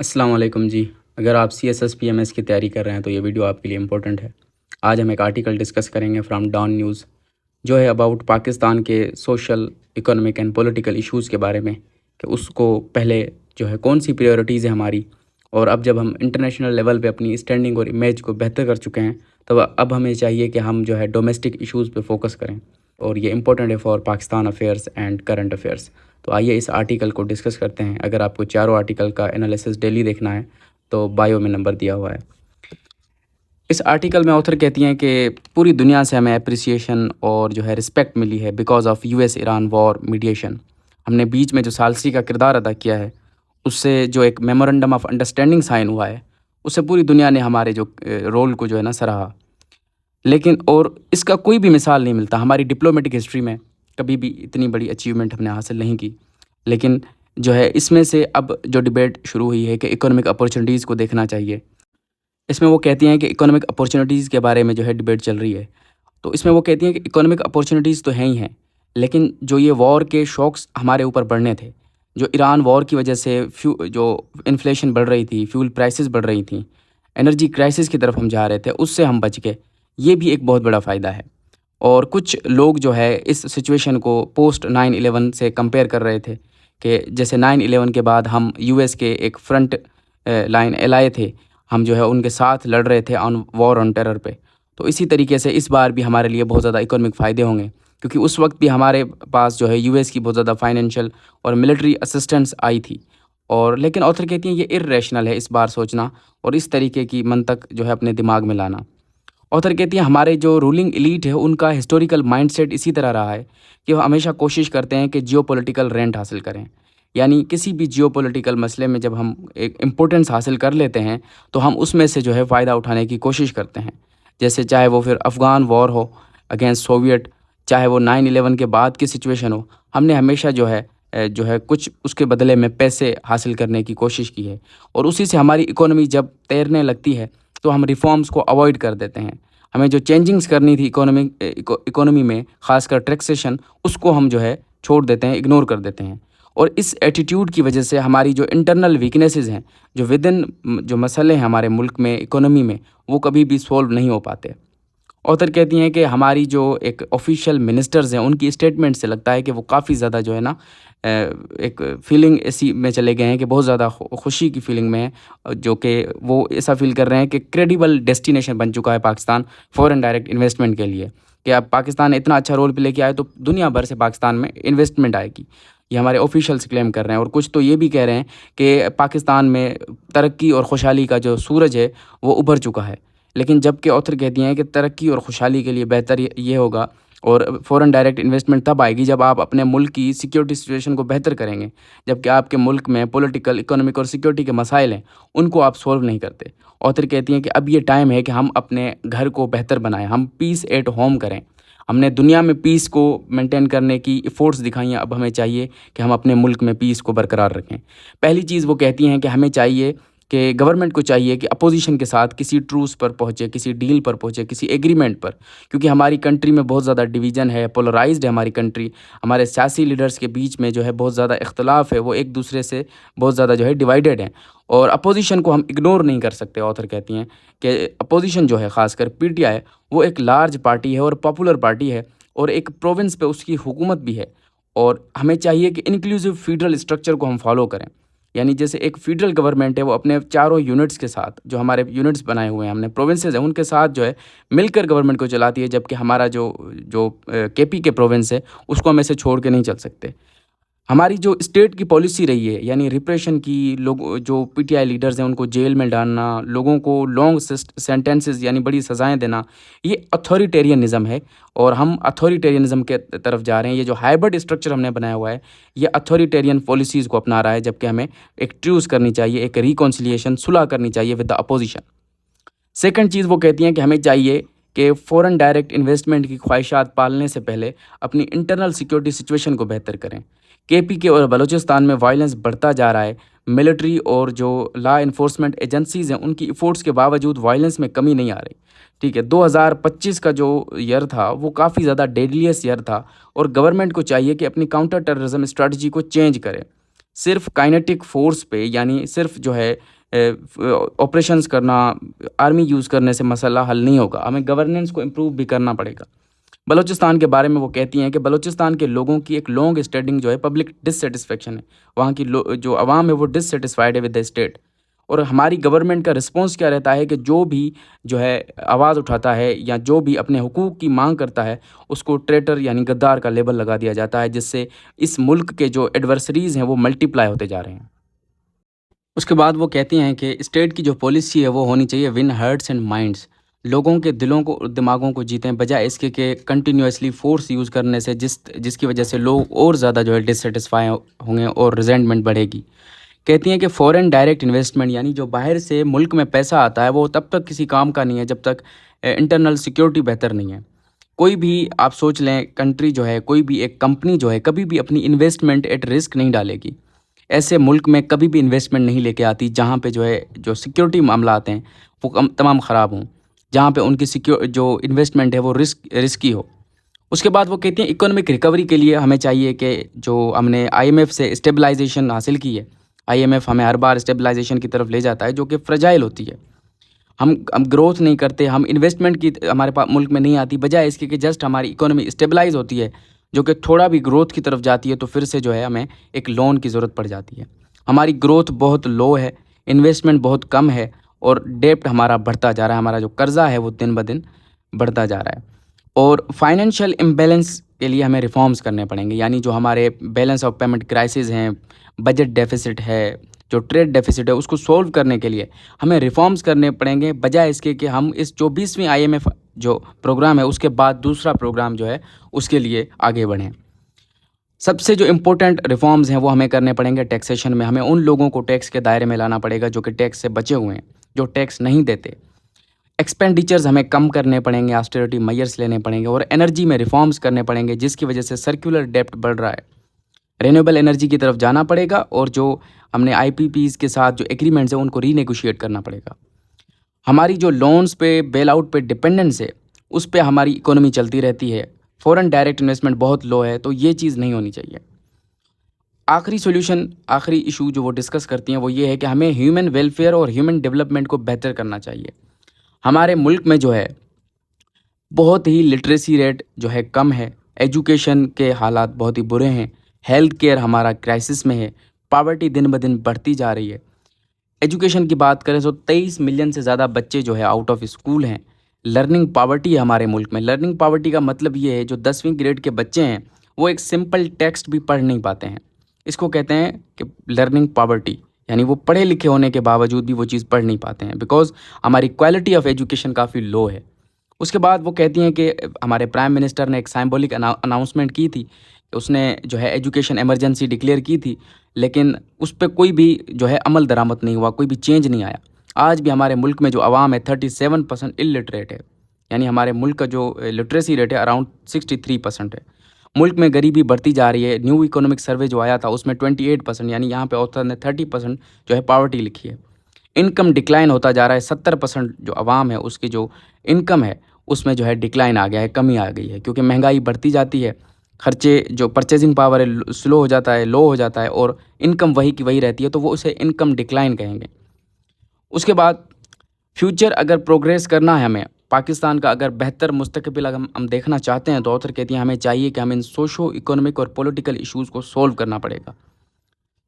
السلام علیکم جی. اگر آپ CSSPMS کی تیاری کر رہے ہیں تو یہ ویڈیو آپ کے لیے امپورٹنٹ ہے. آج ہم ایک آرٹیکل ڈسکس کریں گے فرام ڈان نیوز، جو ہے اباؤٹ پاکستان کے social economic and political issues کے بارے میں، کہ اس کو پہلے جو ہے کون سی پریورٹیز ہیں ہماری، اور اب جب ہم انٹرنیشنل لیول پہ اپنی اسٹینڈنگ اور امیج کو بہتر کر چکے ہیں تو اب ہمیں چاہیے کہ ہم جو ہے ڈومیسٹک ایشوز پہ فوکس کریں، اور یہ امپورٹنٹ ہے for Pakistan affairs and current affairs. تو آئیے اس آرٹیکل کو ڈسکس کرتے ہیں. اگر آپ کو چاروں آرٹیکل کا انالیسس ڈیلی دیکھنا ہے تو بایو میں نمبر دیا ہوا ہے. اس آرٹیکل میں آتھر کہتی ہیں کہ پوری دنیا سے ہمیں اپریسیشن اور جو ہے رسپیکٹ ملی ہے because of US Iran war mediation. ہم نے بیچ میں جو ثالثی کا کردار ادا کیا ہے، اس سے جو ایک میمورنڈم آف انڈرسٹینڈنگ سائن ہوا ہے، اس سے پوری دنیا نے ہمارے جو رول کو جو ہے نا سراہا. لیکن اور اس کا کوئی بھی مثال نہیں ملتا ہماری ڈپلومیٹک ہسٹری میں، کبھی بھی اتنی بڑی اچیومنٹ ہم نے حاصل نہیں کی. لیکن جو ہے اس میں سے اب جو ڈبیٹ شروع ہوئی ہے کہ اکنامک اپورچونیٹیز کو دیکھنا چاہیے. اس میں وہ کہتی ہیں کہ اکنامک اپورچونیٹیز کے بارے میں جو ہے ڈبیٹ چل رہی ہے. تو اس میں وہ کہتی ہیں کہ اکنامک اپورچونیٹیز تو ہیں ہی ہیں، لیکن جو یہ وار کے شوکس ہمارے اوپر بڑھنے تھے، جو ایران وار کی وجہ سے جو انفلیشن بڑھ رہی تھی، فیول پرائسز بڑھ رہی تھیں، انرجی کرائسس کی طرف ہم جا رہے تھے، اس سے ہم بچ گئے. یہ بھی ایک بہت بڑا فائدہ ہے. اور کچھ لوگ جو ہے اس سچویشن کو پوسٹ 9/11 سے کمپیئر کر رہے تھے کہ جیسے 9/11 کے بعد ہم US کے ایک فرنٹ لائن الائے تھے، ہم جو ہے ان کے ساتھ لڑ رہے تھے وار آن ٹیرر پہ. تو اسی طریقے سے اس بار بھی ہمارے لیے بہت زیادہ اکنامک فائدے ہوں گے، کیونکہ اس وقت بھی ہمارے پاس جو ہے US کی بہت زیادہ فائنینشیل اور ملٹری اسسٹنس آئی تھی. اور لیکن آتھر کہتی ہیں یہ ارریشنل ہے اس بار سوچنا اور اس طریقے کی منطق جو ہے اپنے دماغ میں لانا. آتھر کہتی ہیں ہمارے جو رولنگ ایلیٹ ہے ان کا ہسٹوریکل مائنڈ سیٹ اسی طرح رہا ہے کہ وہ ہمیشہ کوشش کرتے ہیں کہ جیو پولیٹیکل رینٹ حاصل کریں. یعنی کسی بھی جیو پولیٹیکل مسئلے میں جب ہم ایک امپورٹنس حاصل کر لیتے ہیں تو ہم اس میں سے جو ہے فائدہ اٹھانے کی کوشش کرتے ہیں. جیسے چاہے وہ پھر افغان وار ہو اگینسٹ سوویٹ، چاہے وہ 9/11 کے بعد کی سچویشن ہو، ہم نے ہمیشہ جو ہے کچھ اس کے بدلے میں پیسے حاصل کرنے کی کوشش کی ہے. اور اسی سے ہماری اکانومی جب تیرنے لگتی ہے تو ہم ریفارمز کو اوائڈ کر دیتے ہیں. ہمیں جو چینجنگز کرنی تھی اکانومی میں، خاص کر ٹیکسیشن، اس کو ہم جو ہے چھوڑ دیتے ہیں، اگنور کر دیتے ہیں. اور اس ایٹیٹیوڈ کی وجہ سے ہماری جو انٹرنل ویکنیسز ہیں، جو ودن جو مسئلے ہیں ہمارے ملک میں اکانومی میں، وہ کبھی بھی سولو نہیں ہو پاتے. آتھر کہتی ہیں کہ ہماری جو ایک آفیشیل منسٹرز ہیں ان کی اسٹیٹمنٹ سے لگتا ہے کہ وہ کافی زیادہ جو ہے نا ایک فیلنگ ایسی میں چلے گئے ہیں کہ بہت زیادہ خوشی کی فیلنگ میں ہیں، جو کہ وہ ایسا فیل کر رہے ہیں کہ کریڈیبل ڈیسٹینیشن بن چکا ہے پاکستان فورن ڈائریکٹ انویسٹمنٹ کے لیے، کہ اب پاکستان اتنا اچھا رول پہ لے کے آئے تو دنیا بھر سے پاکستان میں انویسٹمنٹ آئے گی. یہ ہمارے آفیشیلس کلیم کر رہے ہیں. اور کچھ تو یہ بھی کہہ رہے ہیں کہ پاکستان میں ترقی اور خوشحالی کا جو سورج ہے وہ ابھر چکا ہے. لیکن جب کہ آتھر کہتی ہیں کہ ترقی اور خوشحالی کے لیے بہتر یہ ہوگا اور فورن ڈائریکٹ انویسٹمنٹ تب آئے گی جب آپ اپنے ملک کی سیکیورٹی سچویشن کو بہتر کریں گے. جب کہ آپ کے ملک میں پولیٹیکل، اکنامک اور سیکیورٹی کے مسائل ہیں، ان کو آپ سولو نہیں کرتے. آتھر کہتی ہیں کہ اب یہ ٹائم ہے کہ ہم اپنے گھر کو بہتر بنائیں، ہم پیس ایٹ ہوم کریں. ہم نے دنیا میں پیس کو مینٹین کرنے کی ایفورٹس دکھائی ہیں، اب ہمیں چاہیے کہ ہم اپنے ملک میں پیس کو برقرار رکھیں. پہلی چیز وہ کہتی ہیں کہ ہمیں چاہیے کہ گورنمنٹ کو چاہیے کہ اپوزیشن کے ساتھ کسی ٹروس پر پہنچے، کسی ڈیل پر پہنچے، کسی ایگریمنٹ پر، کیونکہ ہماری کنٹری میں بہت زیادہ ڈویژن ہے، پولرائزڈ ہے ہماری کنٹری. ہمارے سیاسی لیڈرز کے بیچ میں جو ہے بہت زیادہ اختلاف ہے، وہ ایک دوسرے سے بہت زیادہ جو ہے ڈیوائیڈڈ ہیں. اور اپوزیشن کو ہم اگنور نہیں کر سکتے. آتھر کہتی ہیں کہ اپوزیشن جو ہے، خاص کر PTI، وہ ایک لارج پارٹی ہے اور پاپولر پارٹی ہے، اور ایک پروونس پہ اس کی حکومت بھی ہے. اور ہمیں چاہیے کہ انکلوسیو فیڈرل اسٹرکچر کو ہم فالو کریں. یعنی جیسے ایک فیڈرل گورنمنٹ ہے، وہ اپنے چاروں یونٹس کے ساتھ، جو ہمارے یونٹس بنائے ہوئے ہیں ہم نے، پروونسز ہیں، ان کے ساتھ جو ہے مل کر گورنمنٹ کو چلاتی ہے. جبکہ ہمارا جو KP کے پروونس ہے، اس کو ہم ایسے چھوڑ کے نہیں چل سکتے. ہماری جو اسٹیٹ کی پالیسی رہی ہے، یعنی ریپریشن کی، لوگ جو PTI لیڈرز ہیں ان کو جیل میں ڈالنا، لوگوں کو لانگ سینٹنسز یعنی بڑی سزائیں دینا، یہ اتھارٹیرینزم ہے. اور ہم اتھارٹیرینزم کے طرف جا رہے ہیں. یہ جو ہائبرڈ اسٹرکچر ہم نے بنایا ہوا ہے، یہ اتھارٹیرین پالیسیز کو اپنا رہا ہے، جبکہ ہمیں ایک ٹروس کرنی چاہیے، ایک ریکونسلیشن، صلح کرنی چاہیے ود دا اپوزیشن. سیکنڈ چیز وہ کہتی ہیں کہ ہمیں چاہیے کہ فورن ڈائریکٹ انویسٹمنٹ کی خواہشات پالنے سے پہلے اپنی انٹرنل سیکیورٹی سچویشن کو بہتر کریں. KP کے اور بلوچستان میں وائلنس بڑھتا جا رہا ہے. ملٹری اور جو لا انفورسمنٹ ایجنسیز ہیں ان کی ایفورٹس کے باوجود وائلنس میں کمی نہیں آ رہی. ٹھیک ہے، 2025 کا جو ایئر تھا وہ کافی زیادہ ڈیڈلیس ایئر تھا، اور گورنمنٹ کو چاہیے کہ اپنی کاؤنٹر ٹیررزم اسٹریٹجی کو چینج کرے. صرف کائنیٹک فورس پہ یعنی صرف جو ہے آپریشنز کرنا، آرمی یوز کرنے سے مسئلہ حل نہیں ہوگا، ہمیں گورننس کو امپروو بھی کرنا پڑے گا۔ بلوچستان کے بارے میں وہ کہتی ہیں کہ بلوچستان کے لوگوں کی ایک لانگ اسٹینڈنگ جو ہے پبلک ڈسسیٹسفیکشن ہے، وہاں کی جو عوام ہے وہ ڈسسیٹسفائیڈ ہے ود دا اسٹیٹ، اور ہماری گورنمنٹ کا رسپانس کیا رہتا ہے کہ جو بھی جو ہے آواز اٹھاتا ہے یا جو بھی اپنے حقوق کی مانگ کرتا ہے اس کو ٹریٹر یعنی غدار کا لیبل لگا دیا جاتا ہے، جس سے اس ملک کے جو ایڈورسریز ہیں وہ ملٹیپلائی ہوتے جا رہے ہیں۔ اس کے بعد وہ کہتی ہیں کہ اسٹیٹ کی جو پالیسی ہے وہ ہونی چاہیے ون ہارٹس اینڈ مائنڈس، لوگوں کے دلوں کو دماغوں کو جیتیں، بجائے اس کے کہ کنٹینیوسلی فورس یوز کرنے سے جس کی وجہ سے لوگ اور زیادہ جو ہے ڈسسیٹسفائی ہوں گے اور ریزنٹمنٹ بڑھے گی۔ کہتی ہیں کہ فورن ڈائریکٹ انویسٹمنٹ یعنی جو باہر سے ملک میں پیسہ آتا ہے وہ تب تک کسی کام کا نہیں ہے جب تک انٹرنل سیکیورٹی بہتر نہیں ہے۔ کوئی بھی آپ سوچ لیں کنٹری جو ہے، کوئی بھی ایک کمپنی جو ہے کبھی بھی اپنی انویسٹمنٹ ایٹ رسک نہیں ڈالے گی، ایسے ملک میں کبھی بھی انویسٹمنٹ نہیں لے کے آتی جہاں پہ جو ہے جو سیکیورٹی معاملات ہیں وہ تمام خراب ہوں، جہاں پہ ان کی جو انویسٹمنٹ ہے وہ رسکی ہو۔ اس کے بعد وہ کہتی ہیں اکنامک ریکوری کے لیے ہمیں چاہیے کہ جو ہم نے آئی ایم ایف سے اسٹیبلائزیشن حاصل کی ہے، آئی ایم ایف ہمیں ہر بار اسٹیبلائزیشن کی طرف لے جاتا ہے جو کہ فرجائل ہوتی ہے، ہم گروتھ نہیں کرتے، ہم انویسٹمنٹ کی ہمارے پاس ملک میں نہیں آتی، بجائے اس کے کہ جسٹ ہماری اکانومی اسٹیبلائز ہوتی ہے، جو کہ تھوڑا بھی گروتھ کی طرف جاتی ہے تو پھر سے جو ہے ہمیں ایک لون کی ضرورت پڑ جاتی ہے۔ ہماری گروتھ بہت لو ہے، انویسٹمنٹ بہت کم ہے، اور ڈیپٹ ہمارا بڑھتا جا رہا ہے، ہمارا جو قرضہ ہے وہ دن بدن بڑھتا جا رہا ہے۔ اور فائنینشیل امبیلنس کے لیے ہمیں ریفارمز کرنے پڑیں گے، یعنی جو ہمارے بیلنس آف پیمنٹ کرائسز ہیں، بجٹ ڈیفیسٹ ہے، جو ٹریڈ ڈیفیسٹ ہے، اس کو سولو کرنے کے لیے ہمیں ریفارمز کرنے پڑیں گے، بجائے اس کے کہ ہم اس 24ویں آئی ایم ایف جو پروگرام ہے اس کے بعد دوسرا پروگرام جو ہے اس کے لیے آگے بڑھیں۔ سب سے جو امپورٹنٹ ریفارمز ہیں وہ ہمیں کرنے پڑیں گے ٹیکسیشن میں، ہمیں ان لوگوں کو ٹیکس کے دائرے میں لانا پڑے گا جو کہ ٹیکس سے بچے ہوئے ہیں، جو ٹیکس نہیں دیتے۔ ایکسپینڈیچرز ہمیں کم کرنے پڑیں گے، آسٹیرٹی میئرس لینے پڑیں گے، اور انرجی میں ریفارمز کرنے پڑیں گے جس کی وجہ سے سرکولر ڈیپٹ بڑھ رہا ہے۔ رینیویبل انرجی کی طرف جانا پڑے گا، اور جو ہم نے آئی پی پیز کے ساتھ جو ایگریمنٹس ہیں ان کو ری نیگوشیٹ کرنا پڑے گا۔ ہماری جو لونز پہ بیل آؤٹ پہ ڈپینڈنس ہے اس پہ ہماری اکانومی چلتی رہتی ہے، فورن ڈائریکٹ انویسٹمنٹ بہت لو ہے، تو یہ چیز نہیں ہونی چاہیے۔ آخری ایشو جو وہ ڈسکس کرتی ہیں وہ یہ ہے کہ ہمیں ہیومن ویلفیئر اور ہیومن ڈیولپمنٹ کو بہتر کرنا چاہیے۔ ہمارے ملک میں جو ہے بہت ہی لٹریسی ریٹ جو ہے کم ہے، ایجوکیشن کے حالات بہت ہی برے ہیں، ہیلتھ کیئر ہمارا کرائسس میں ہے، پاورٹی دن بدن بڑھتی جا رہی ہے۔ ایجوکیشن کی بات کریں تو 23 ملین سے زیادہ بچے جو ہے آؤٹ آف اسکول ہیں۔ لرننگ پاورٹی ہے ہمارے ملک میں۔ لرننگ پاورٹی کا مطلب یہ ہے جو 10ویں گریڈ کے بچے ہیں وہ ایک سمپل ٹیکسٹ بھی پڑھ نہیں پاتے ہیں، اس کو کہتے ہیں کہ لرننگ پاورٹی، یعنی وہ پڑھے لکھے ہونے کے باوجود بھی وہ چیز پڑھ نہیں پاتے ہیں، بیکاز ہماری کوالٹی آف ایجوکیشن کافی لو ہے۔ اس کے بعد وہ کہتی ہیں کہ ہمارے پرائم منسٹر نے ایک سائمبولک اناؤنسمنٹ کی تھی، اس نے جو ہے ایجوکیشن ایمرجنسی ڈکلیئر کی تھی، لیکن اس پہ کوئی بھی جو ہے عمل درآمد نہیں ہوا، کوئی بھی چینج نہیں آیا۔ آج بھی ہمارے ملک میں جو عوام ہے 37% الٹریٹ ہے، یعنی ہمارے ملک کا جو لٹریسی ریٹ ہے اراؤنڈ 63% ہے۔ ملک میں غریبی بڑھتی جا رہی ہے، نیو اکنامک سروے جو آیا تھا اس میں 28%، یعنی یہاں پہ آتھر نے 30% جو ہے پاورٹی لکھی ہے۔ انکم ڈکلائن ہوتا جا رہا ہے، 70% جو عوام ہے اس کی جو انکم ہے اس میں جو ہے ڈکلائن آ گیا ہے، کمی آ گئی ہے، کیونکہ مہنگائی بڑھتی جاتی ہے، خرچے جو پرچیزنگ پاور ہے سلو ہو جاتا ہے، لو ہو جاتا ہے، اور انکم وہی کی وہی رہتی ہے، تو وہ اسے انکم ڈکلائن کہیں گے۔ اس کے بعد فیوچر اگر پروگریس کرنا ہے ہمیں، پاکستان کا اگر بہتر مستقبل اگر ہم دیکھنا چاہتے ہیں تو آتھر کہتی ہیں ہمیں چاہیے کہ ہم ان سوشو اکنامک اور پولیٹیکل ایشوز کو سولو کرنا پڑے گا۔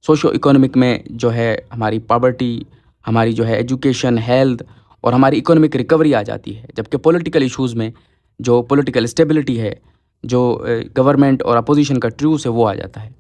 سوشو اکنامک میں جو ہے ہماری پاورٹی، ہماری جو ہے ایجوکیشن، ہیلتھ اور ہماری اکنامک ریکوری آ جاتی ہے، جبکہ پولیٹیکل ایشوز میں جو پولیٹیکل اسٹیبلٹی ہے، جو گورنمنٹ اور اپوزیشن کا ٹروس ہے وہ آ جاتا ہے۔